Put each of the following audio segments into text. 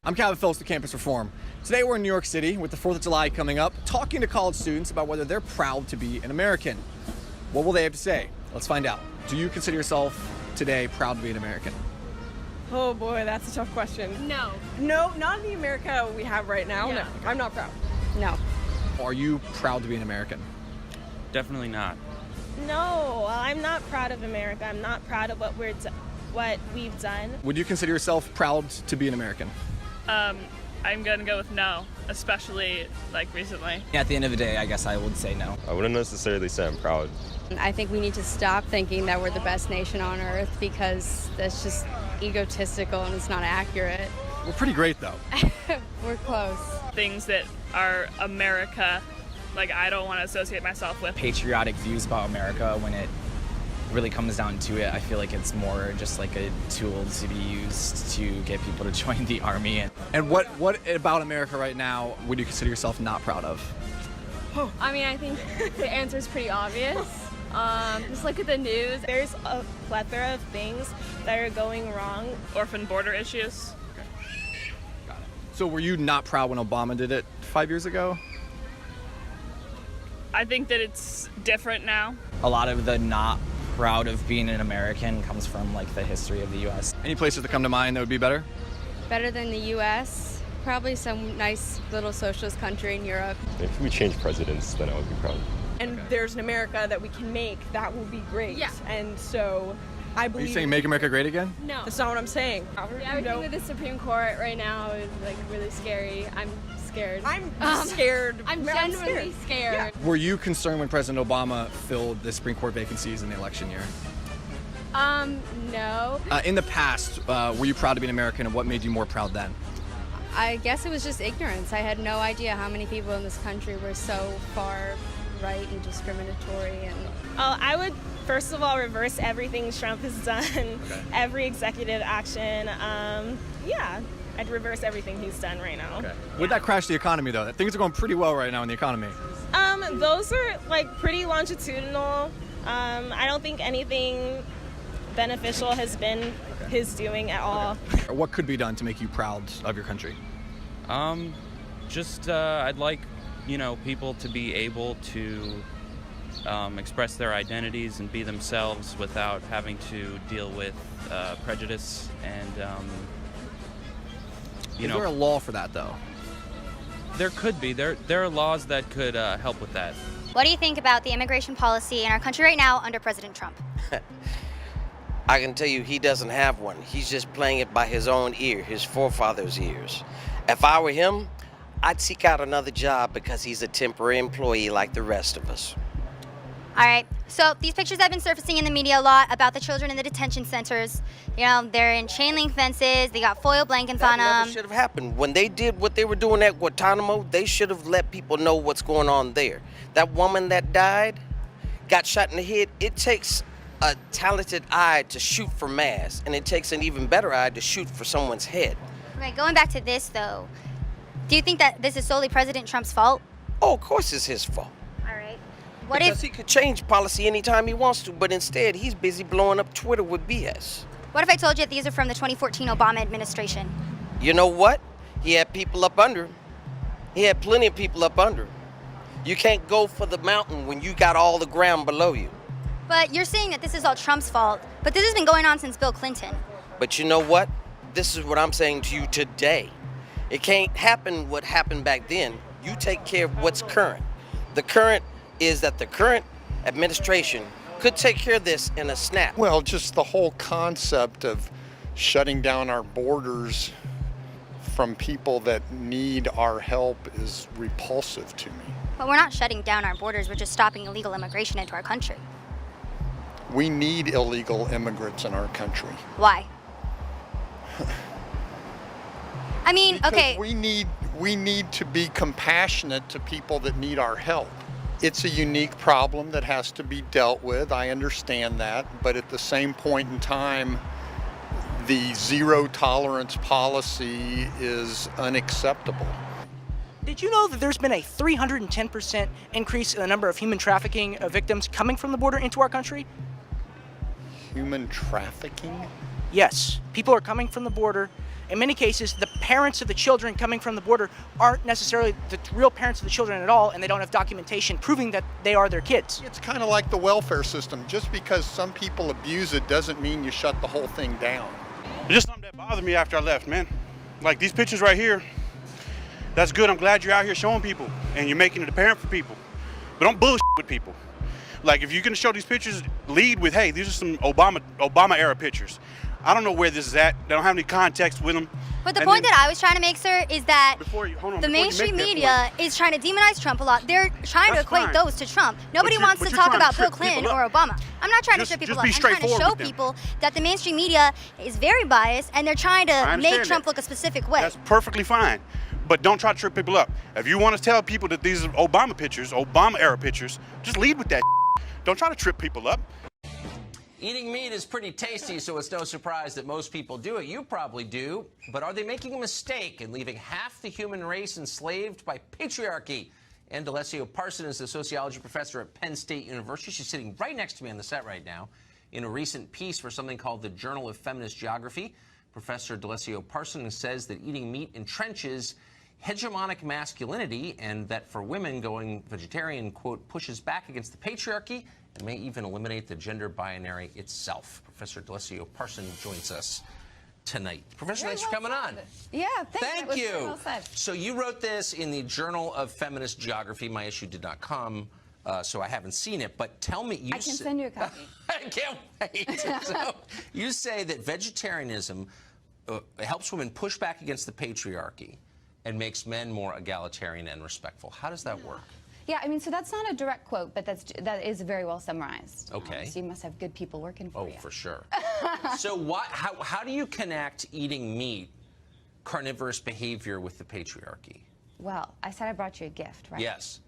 I'm Calvin Phillips with Campus Reform. Today we're in New York City with the 4th of July coming up, talking to college students about whether they're proud to be an American. What will they have to say? Let's find out. Do you consider yourself today proud to be an American? Oh boy, that's a tough question. No. No, not in the America we have right now. Yeah. No, I'm not proud. No. Are you proud to be an American? Definitely not. No, I'm not proud of America. I'm not proud of what we've done. Would you consider yourself proud to be an American? I'm gonna go with no, especially like recently. At the end of the day, I guess I would say no. I wouldn't necessarily say I'm proud. I think we need to stop thinking that we're the best nation on earth because that's just egotistical and it's not accurate. We're pretty great though. We're close. Things that are America, like I don't want to associate myself with. Patriotic views about America, when it really comes down to it, I feel like it's more just like a tool to be used to get people to join the army. And what about America right now would you consider yourself not proud of? I mean, I think the answer is pretty obvious. Just look at the news. There's a plethora of things that are going wrong. Orphan border issues. Got it. So were you not proud when Obama did it 5 years ago? I think that it's different now. A lot of the not proud of being an American comes from like the history of the U.S. Any places that come to mind that would be better? Better than the U.S., probably some nice little socialist country in Europe. If we change presidents, then I would be proud. And there's an America that we can make that will be great. Yeah. And so I Are believe. you saying make America great again? No. That's not what I'm saying. Everything with the Supreme Court right now is like really scary. I'm scared. I'm scared. I'm scared. genuinely scared. Were you concerned when President Obama filled the Supreme Court vacancies in the election year? No. In the past, were you proud to be an American, and what made you more proud then? I guess it was just ignorance. I had no idea how many people in this country were so far right and discriminatory. And I would first of all reverse everything Trump has done, every executive action. I'd reverse everything he's done right now. Okay. Would that crash the economy though? Things are going pretty well right now in the economy. Those are like pretty longitudinal. I don't think anything beneficial has been his doing at all. What could be done to make you proud of your country? I'd like, people to be able to express their identities and be themselves without having to deal with prejudice and, Is there a law for that though? There could be. There are laws that could help with that. What do you think about the immigration policy in our country right now under President Trump? I can tell you he doesn't have one. He's just playing it by his own ear, his forefathers' ears. If I were him, I'd seek out another job because he's a temporary employee like the rest of us. All right, so these pictures have been surfacing in the media a lot about the children in the detention centers. They're in chain link fences, they got foil blankets on That them. never should have happened. When they did what they were doing at Guantanamo, they should have let people know what's going on there. That woman that died, got shot in the head, it takes a talented eye to shoot for mass, and it takes an even better eye to shoot for someone's head. Okay, going back to this though, do you think that this is solely President Trump's fault? Oh, of course it's his fault. All right. What Because if he could change policy anytime he wants to, but instead he's busy blowing up Twitter with BS. I told you that these are from the 2014 Obama administration? You know what? He had people up under him. He had plenty of people up under him. You can't go for the mountain when you got all the ground below you. But you're saying that this is all Trump's fault, but this has been going on since Bill Clinton. But you know what? This is what I'm saying to you today. It can't happen what happened back then. You take care of what's current. The current is that the current administration could take care of this in a snap. Well, just the whole concept of shutting down our borders from people that need our help is repulsive to me. But we're not shutting down our borders, we're just stopping illegal immigration into our country. We need illegal immigrants in our country. Why? I mean, Because okay. we need to be compassionate to people that need our help. It's a unique problem that has to be dealt with. I understand that, but at the same point in time, the zero tolerance policy is unacceptable. Did you know that there's been a 310% increase in the number of human trafficking victims coming from the border into our country? Human trafficking? Yes, people are coming from the border. In many cases, the parents of the children coming from the border aren't necessarily the real parents of the children at all, and they don't have documentation proving that they are their kids. It's kind of like the welfare system. Just because some people abuse it doesn't mean you shut the whole thing down. It's just something that bothered me after I left, man. Like these pictures right here, that's good. I'm glad you're out here showing people and you're making it apparent for people. But don't bullshit with people. Like if you're gonna show these pictures, lead with, hey, these are some Obama era pictures. I don't know where this is at. They don't have any context with them. But the point that I was trying to make, sir, is that the mainstream make that media is trying to demonize Trump a lot. They're trying to equate those to Trump. Nobody wants to talk about Bill Clinton or Obama. I'm not trying to trip people up. I'm trying to show people that the mainstream media is very biased and they're trying to make Trump look a specific way. That's perfectly fine. But don't try to trip people up. If you want to tell people that these are Obama pictures, Obama era pictures, just lead with that. Don't try to trip people up. Eating meat is pretty tasty, so it's no surprise that most people do it. You probably do. But are they making a mistake in leaving half the human race enslaved by patriarchy? Ann D'Alessio Parson is a sociology professor at Penn State University. She's sitting right next to me on the set right now. In a recent piece for something called the Journal of Feminist Geography, Professor D'Alessio Parson says that eating meat entrenches hegemonic masculinity and that for women going vegetarian, quote, pushes back against the patriarchy and may even eliminate the gender binary itself. Professor D'Alessio Parson joins us tonight. Professor, thanks for coming on. Yeah, thanks. Thank you. So you wrote this in the Journal of Feminist Geography. My issue did not come, so I haven't seen it. But tell me, I can send you a copy. I can't wait. So you say that vegetarianism helps women push back against the patriarchy and makes men more egalitarian and respectful. How does that work? Yeah, I mean, so that's not a direct quote, but that is very well summarized. Okay. So you must have good people working for you. Oh, for sure. So how do you connect eating meat, carnivorous behavior, with the patriarchy? Well, I said I brought you a gift, right? Yes.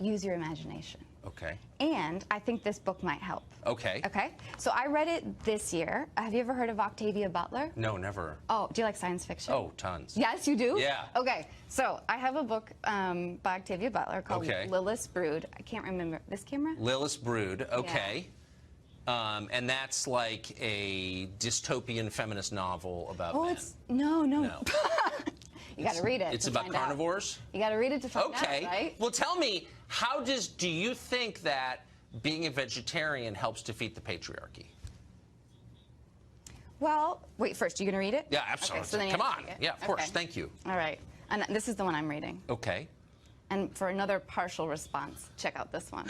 Use your imagination. Okay. And I think this book might help. Okay. Okay. So I read it this year. Have you ever heard of Octavia Butler? No, never. Oh, do you like science fiction? Oh, tons. Yes, you do? Yeah. Okay. So I have a book by Octavia Butler called Lilith's Brood. I can't remember this camera. Lilith's Brood. Okay. Yeah. And that's like a dystopian feminist novel about men. It's no. You got to read it. It's about carnivores? You got to read it to find out, right? Okay. Well, tell me, do you think that being a vegetarian helps defeat the patriarchy? Well, wait, first, you going to read it? Yeah, absolutely. Okay, so then Come on. Yeah, of course. Okay. Thank you. All right. And this is the one I'm reading. Okay. And for another partial response, check out this one.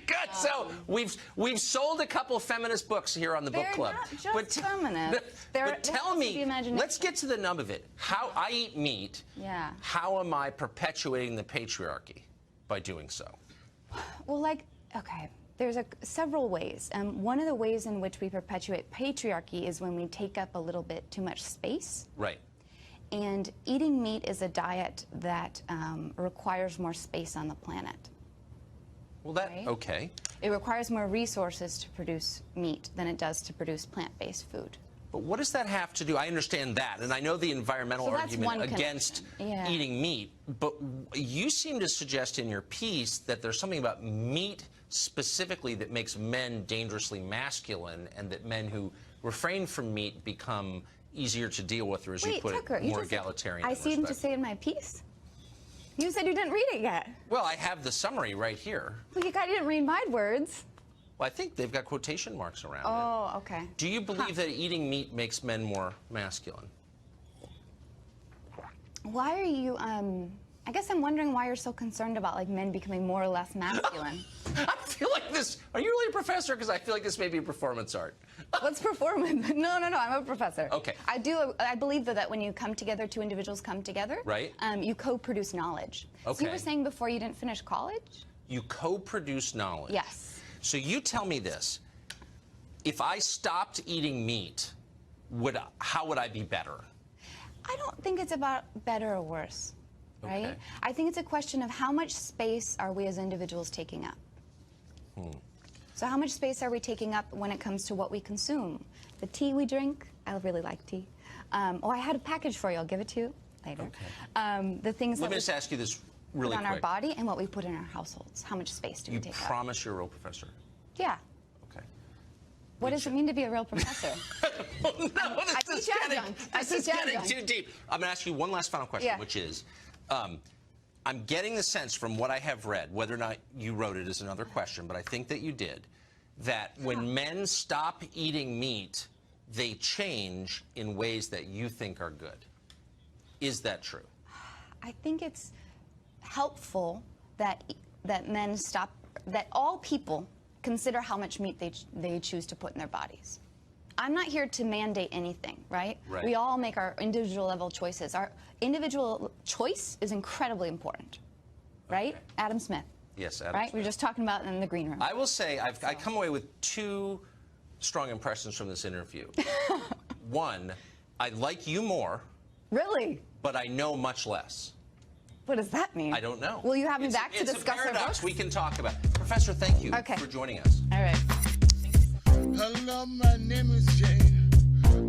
Good. So we've sold a couple feminist books here on the book club. They're not just feminist. But tell me, let's get to the nub of it. How I eat meat. Yeah. How am I perpetuating the patriarchy by doing so? Well, okay. There's several ways. One of the ways in which we perpetuate patriarchy is when we take up a little bit too much space. Right. And eating meat is a diet that requires more space on the planet. Well, okay. It requires more resources to produce meat than it does to produce plant-based food. But what does that have to do? I understand that, and I know the environmental argument against eating meat, but you seem to suggest in your piece that there's something about meat specifically that makes men dangerously masculine, and that men who refrain from meat become easier to deal with, or as you put it, more egalitarian. I seem to say in my piece. You said you didn't read it yet. Well, I have the summary right here. Well, you didn't read my words. Well, I think they've got quotation marks around it. Oh, okay. Do you believe that eating meat makes men more masculine? Why are you, I guess I'm wondering why you're so concerned about, men becoming more or less masculine. I feel like this, are you really a professor? Because I feel like this may be performance art. What's performance? No, I'm a professor. Okay. I believe that when you come together, two individuals come together, right? You co-produce knowledge. Okay. So you were saying before you didn't finish college? You co-produce knowledge. Yes. So you tell me this. If I stopped eating meat, how would I be better? I don't think it's about better or worse, right? Okay. I think it's a question of how much space are we as individuals taking up? So how much space are we taking up when it comes to what we consume? The tea we drink, I really like tea. I had a package for you. I'll give it to you later. Okay. The things Let me just ask you this really put on quick. our body and what we put in our households. How much space do we take up? You promise you're a real professor? Yeah. Okay. What does it mean to be a real professor? I teach adjunct. This is getting too deep. I'm going to ask you one last final question, which is, I'm getting the sense from what I have read, whether or not you wrote it is another question, but I think that you did, that when men stop eating meat, they change in ways that you think are good. Is that true? I think it's helpful that men stop, that all people consider how much meat they choose to put in their bodies. I'm not here to mandate anything, right? We all make our individual level choices. Our individual choice is incredibly important, right? Adam Smith. Yes, Adam right? Smith. We were just talking about it in the green room. I will say I come away with two strong impressions from this interview. One, I like you more. Really? But I know much less. What does that mean? I don't know. Will you have me back to discuss our books? books? We can talk about. Professor, thank you for joining us. All right. Hello, my name is Jane.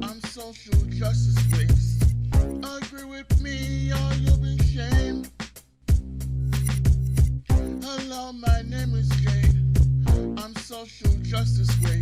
I'm social justice based. Agree with me or you'll be shamed. Hello, my name is Jane. I'm social justice based.